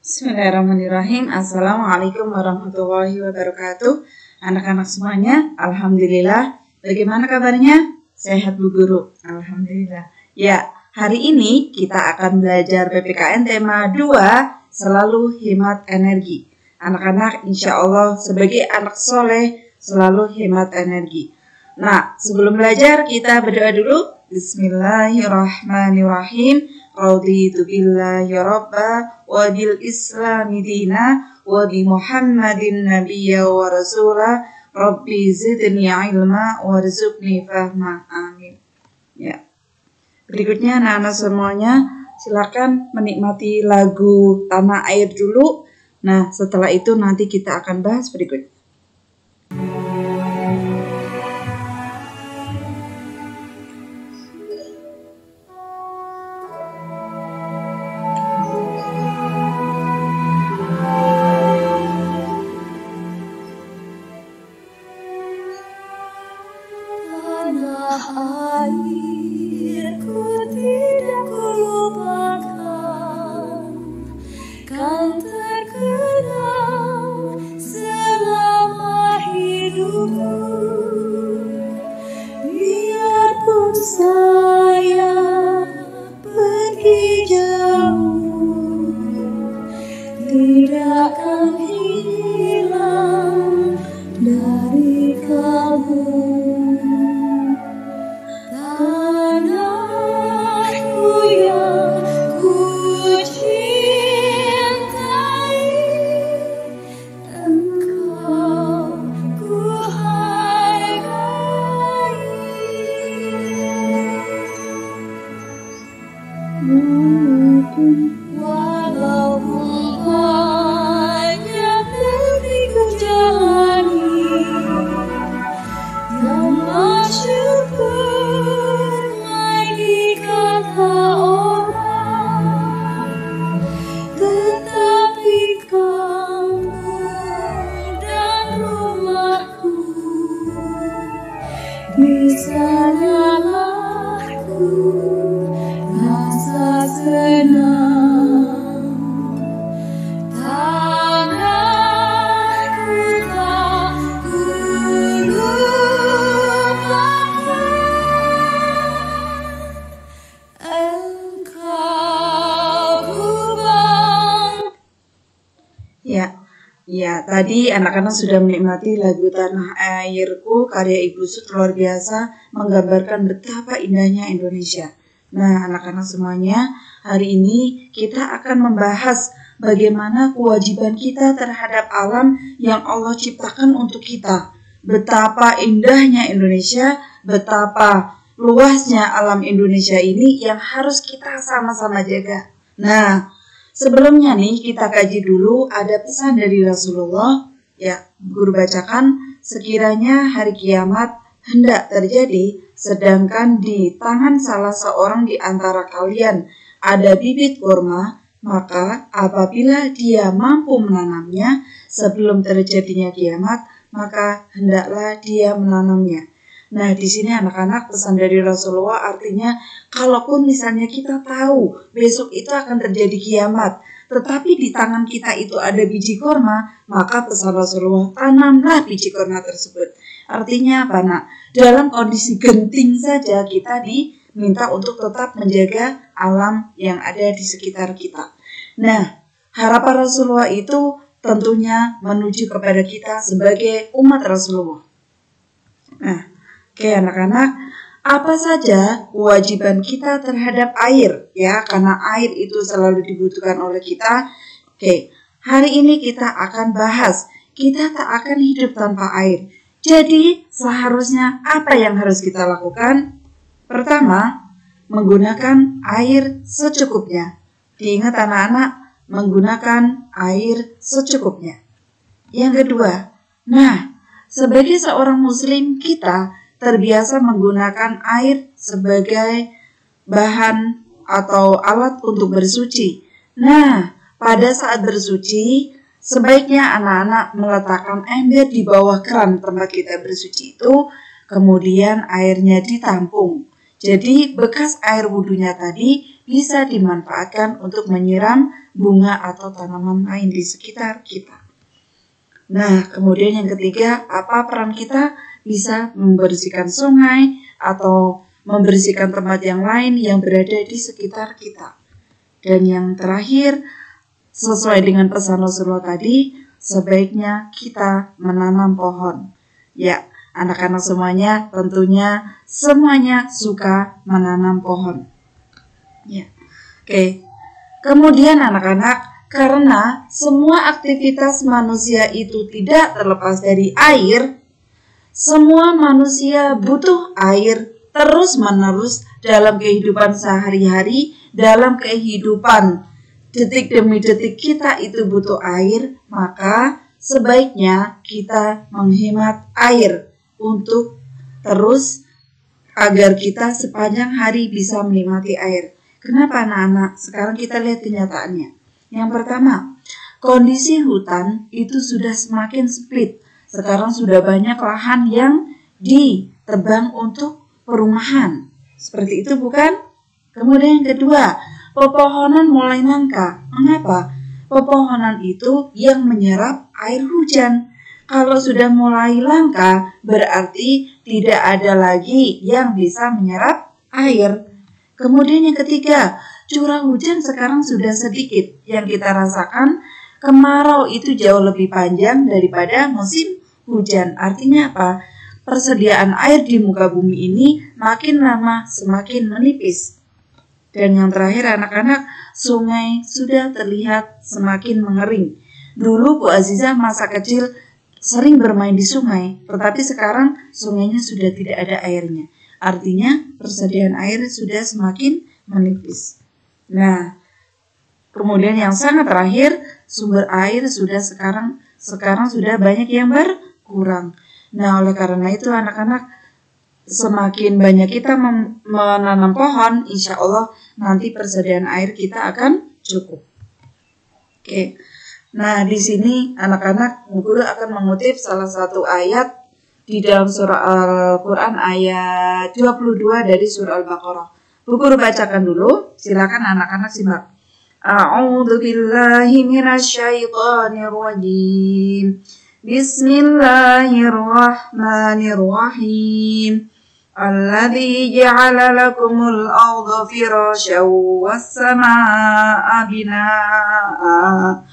Bismillahirrahmanirrahim. Assalamualaikum warahmatullahi wabarakatuh. Anak-anak semuanya, alhamdulillah. Bagaimana kabarnya? Sehat Bu Guru? Alhamdulillah. Ya, hari ini kita akan belajar PPKN tema 2, selalu hemat energi. Anak-anak insya Allah sebagai anak soleh selalu hemat energi. Nah, sebelum belajar kita berdoa dulu. Bismillahirrahmanirrahim. Raditu billahi rabba wa bil islami dina wa bi Muhammadin nabiyya wa rasula rabbi zidni ilma warzuqni fahma. Amin. Ya. Berikutnya anak-anak semuanya silakan menikmati lagu Tanah Air dulu. Nah, setelah itu nanti kita akan bahas berikutnya. Ya, tadi anak-anak sudah menikmati lagu Tanah Airku karya Ibu Sud, luar biasa menggambarkan betapa indahnya Indonesia. Nah, anak-anak semuanya, hari ini kita akan membahas bagaimana kewajiban kita terhadap alam yang Allah ciptakan untuk kita. Betapa indahnya Indonesia, betapa luasnya alam Indonesia ini yang harus kita sama-sama jaga. Nah, sebelumnya nih kita kaji dulu ada pesan dari Rasulullah. Ya, Guru bacakan, sekiranya hari kiamat hendak terjadi, sedangkan di tangan salah seorang di antara kalian ada bibit kurma, maka apabila dia mampu menanamnya sebelum terjadinya kiamat, maka hendaklah dia menanamnya. Nah, di sini anak-anak pesan dari Rasulullah artinya kalaupun misalnya kita tahu besok itu akan terjadi kiamat, tetapi di tangan kita itu ada biji kurma, maka pesan Rasulullah, tanamlah biji kurma tersebut. Artinya apa, Nak? Dalam kondisi genting saja kita diminta untuk tetap menjaga alam yang ada di sekitar kita. Nah, harapan Rasulullah itu tentunya menuju kepada kita sebagai umat Rasulullah. Nah, oke anak-anak, apa saja kewajiban kita terhadap air ya, karena air itu selalu dibutuhkan oleh kita. Oke, hari ini kita akan bahas, kita tak akan hidup tanpa air. Jadi seharusnya apa yang harus kita lakukan? Pertama, menggunakan air secukupnya. Diingat anak-anak, menggunakan air secukupnya. Yang kedua, sebagai seorang muslim kita terbiasa menggunakan air sebagai bahan atau alat untuk bersuci. Nah, pada saat bersuci, sebaiknya anak-anak meletakkan ember di bawah keran tempat kita bersuci itu, kemudian airnya ditampung. Jadi bekas air wudhunya tadi bisa dimanfaatkan untuk menyiram bunga atau tanaman lain di sekitar kita. Nah, kemudian yang ketiga, apa peran kita? Bisa membersihkan sungai atau membersihkan tempat yang lain yang berada di sekitar kita. Dan yang terakhir, sesuai dengan pesan Rasulullah tadi, sebaiknya kita menanam pohon. Ya, anak-anak semuanya tentunya semuanya suka menanam pohon. Ya. Oke. Kemudian anak-anak, karena semua aktivitas manusia itu tidak terlepas dari air, semua manusia butuh air terus-menerus dalam kehidupan sehari-hari, dalam kehidupan detik demi detik kita itu butuh air, maka sebaiknya kita menghemat air untuk terus agar kita sepanjang hari bisa menikmati air. Kenapa anak-anak? Sekarang kita lihat kenyataannya. Yang pertama, kondisi hutan itu sudah semakin sempit. Sekarang sudah banyak lahan yang ditebang untuk perumahan. Seperti itu bukan? Kemudian yang kedua, pepohonan mulai langka. Mengapa? Pepohonan itu yang menyerap air hujan. Kalau sudah mulai langka, berarti tidak ada lagi yang bisa menyerap air. Kemudian yang ketiga, curah hujan sekarang sudah sedikit. Yang kita rasakan, kemarau itu jauh lebih panjang daripada musim hujan. Artinya apa? Persediaan air di muka bumi ini makin lama semakin menipis. Dan yang terakhir anak-anak, sungai sudah terlihat semakin mengering. Dulu Bu Azizah masa kecil sering bermain di sungai, tetapi sekarang sungainya sudah tidak ada airnya. Artinya persediaan air sudah semakin menipis. Nah, kemudian yang sangat terakhir, sumber air sudah sekarang sudah banyak yang berkurang. Nah, oleh karena itu anak-anak, semakin banyak kita menanam pohon, insya Allah nanti persediaan air kita akan cukup. Oke. Nah, di sini anak-anak, Bu Guru akan mengutip salah satu ayat di dalam surah Al-Quran ayat 22 dari surah Al-Baqarah. Bu Guru bacakan dulu, silakan anak-anak simak. A'udzu billahi minasyaitonir rajim. Bismillahirrahmanirrahim. Alladzi ja'ala lakumul arda firasyan was-samaa'a binaa'a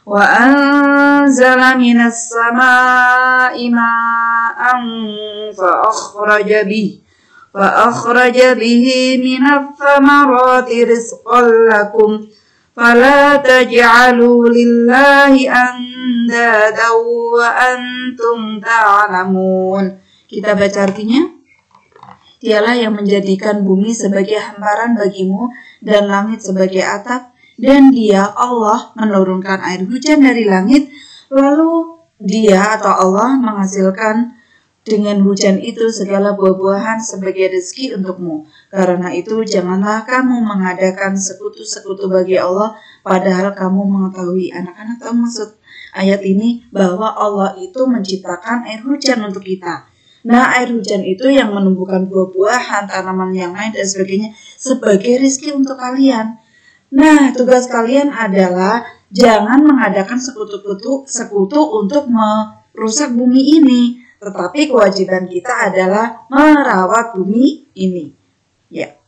wa anzala minas samaa'i maa'an fa akhraja bihi minats thamarati rizqan lakum fala taj'alu lillahi andadan wa antum ta'lamun. Kita baca artinya. Dialah yang menjadikan bumi sebagai hamparan bagimu dan langit sebagai atap, dan Dia Allah menurunkan air hujan dari langit, lalu Dia atau Allah menghasilkan dengan hujan itu segala buah-buahan sebagai rezeki untukmu. Karena itu janganlah kamu mengadakan sekutu-sekutu bagi Allah, padahal kamu mengetahui. Anak-anak tahu maksud ayat ini bahwa Allah itu menciptakan air hujan untuk kita. Nah, air hujan itu yang menumbuhkan buah-buahan, tanaman yang lain dan sebagainya sebagai rezeki untuk kalian. Nah, tugas kalian adalah jangan mengadakan sekutu untuk merusak bumi ini. Tetapi kewajiban kita adalah merawat bumi ini. Ya.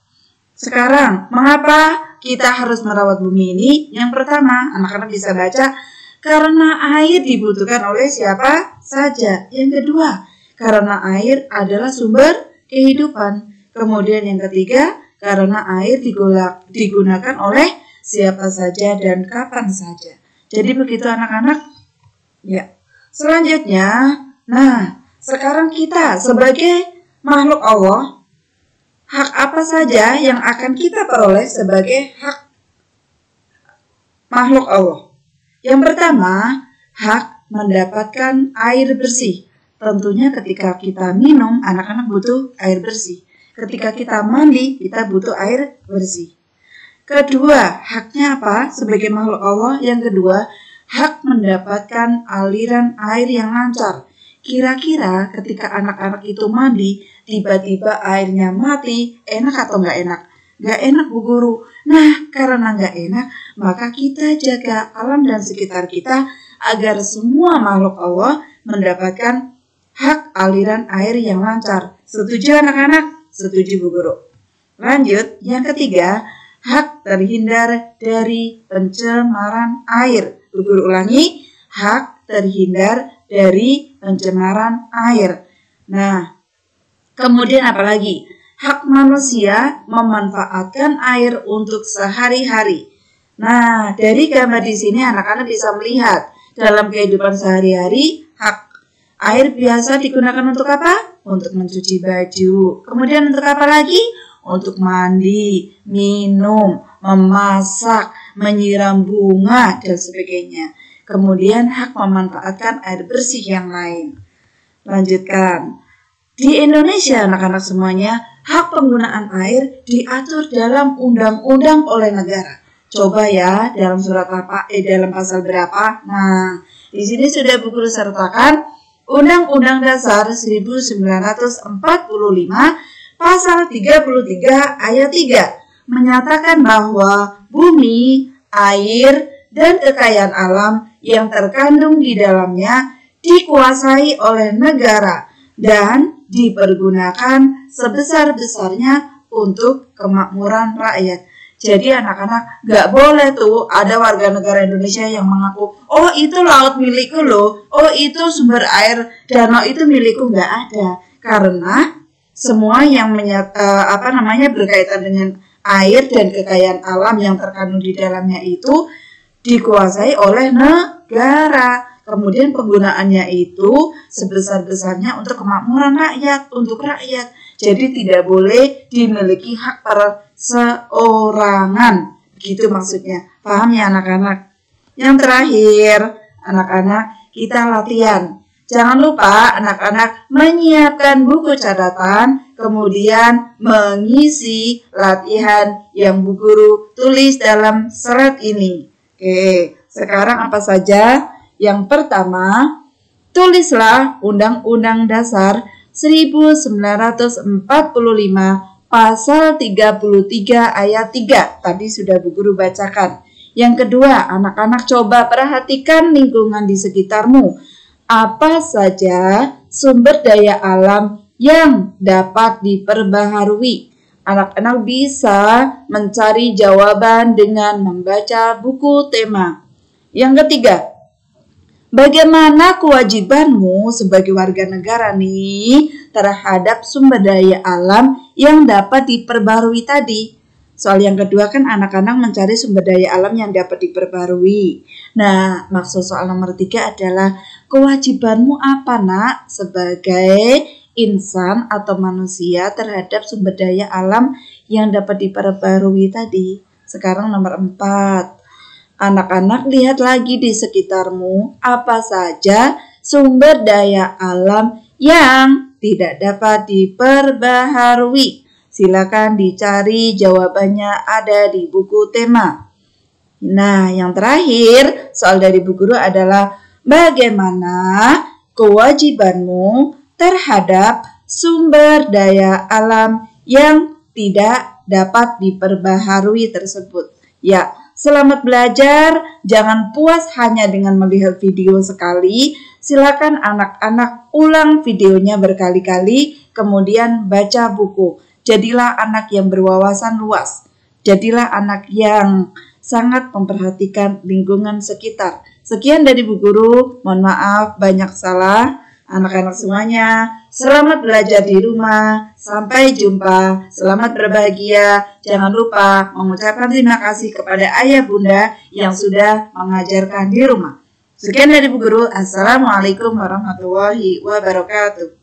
Sekarang, mengapa kita harus merawat bumi ini? Yang pertama, anak-anak bisa baca, karena air dibutuhkan oleh siapa saja. Yang kedua, karena air adalah sumber kehidupan. Kemudian yang ketiga, karena air digunakan oleh siapa saja dan kapan saja. Jadi begitu anak-anak. Ya. Selanjutnya, nah, sekarang kita sebagai makhluk Allah, hak apa saja yang akan kita peroleh sebagai hak makhluk Allah? Yang pertama, hak mendapatkan air bersih. Tentunya ketika kita minum, anak-anak butuh air bersih. Ketika kita mandi, kita butuh air bersih. Kedua, haknya apa sebagai makhluk Allah? Yang kedua, hak mendapatkan aliran air yang lancar. Kira-kira ketika anak-anak itu mandi, tiba-tiba airnya mati, enak atau enggak enak? Nggak enak Bu Guru. Nah, karena nggak enak, maka kita jaga alam dan sekitar kita agar semua makhluk Allah mendapatkan hak aliran air yang lancar. Setuju anak-anak? Setuju Bu Guru. Lanjut, yang ketiga, hak terhindar dari pencemaran air. Bu Guru ulangi, hak terhindar dari pencemaran air. Nah, kemudian apa lagi? Hak manusia memanfaatkan air untuk sehari-hari. Nah, dari gambar di sini anak-anak bisa melihat dalam kehidupan sehari-hari hak air biasa digunakan untuk apa? Untuk mencuci baju. Kemudian untuk apa lagi? Untuk mandi, minum, memasak, menyiram bunga, dan sebagainya. Kemudian hak memanfaatkan air bersih yang lain. Lanjutkan. Di Indonesia, anak-anak semuanya, hak penggunaan air diatur dalam undang-undang oleh negara. Coba ya, dalam surat apa? Dalam pasal berapa? Nah, di sini sudah Bu Guru sertakan Undang-Undang Dasar 1945 pasal 33 ayat 3 menyatakan bahwa bumi, air, dan kekayaan alam yang terkandung di dalamnya dikuasai oleh negara dan dipergunakan sebesar-besarnya untuk kemakmuran rakyat. Jadi anak-anak gak boleh tuh ada warga negara Indonesia yang mengaku, oh itu laut milikku loh, oh itu sumber air danau itu milikku. Gak ada, karena semua yang berkaitan dengan air dan kekayaan alam yang terkandung di dalamnya itu dikuasai oleh negara. Kemudian penggunaannya itu sebesar-besarnya untuk kemakmuran rakyat, untuk rakyat. Jadi tidak boleh dimiliki hak perseorangan. Begitu maksudnya. Paham ya anak-anak? Yang terakhir, anak-anak kita latihan. Jangan lupa anak-anak menyiapkan buku catatan, kemudian mengisi latihan yang Bu Guru tulis dalam surat ini. Oke, sekarang apa saja? Yang pertama, tulislah Undang-Undang Dasar 1945 pasal 33 ayat 3. Tadi sudah Bu Guru bacakan. Yang kedua, anak-anak coba perhatikan lingkungan di sekitarmu. Apa saja sumber daya alam yang dapat diperbaharui? Anak-anak bisa mencari jawaban dengan membaca buku tema. Yang ketiga, bagaimana kewajibanmu sebagai warga negara nih terhadap sumber daya alam yang dapat diperbarui tadi? Soal yang kedua kan anak-anak mencari sumber daya alam yang dapat diperbarui. Nah, maksud soal nomor 3 adalah kewajibanmu apa nak sebagai insan atau manusia terhadap sumber daya alam yang dapat diperbarui tadi. Sekarang nomor 4. Anak-anak lihat lagi di sekitarmu apa saja sumber daya alam yang tidak dapat diperbaharui. Silakan dicari jawabannya ada di buku tema. Nah, yang terakhir soal dari Bu Guru adalah bagaimana kewajibanmu terhadap sumber daya alam yang tidak dapat diperbaharui tersebut. Ya, selamat belajar, jangan puas hanya dengan melihat video sekali. Silakan anak-anak ulang videonya berkali-kali, kemudian baca buku. Jadilah anak yang berwawasan luas. Jadilah anak yang sangat memperhatikan lingkungan sekitar. Sekian dari Bu Guru, mohon maaf banyak salah. Anak-anak semuanya, selamat belajar di rumah. Sampai jumpa. Selamat berbahagia. Jangan lupa mengucapkan terima kasih kepada ayah bunda yang sudah mengajarkan di rumah. Sekian dari Bu Guru. Assalamualaikum warahmatullahi wabarakatuh.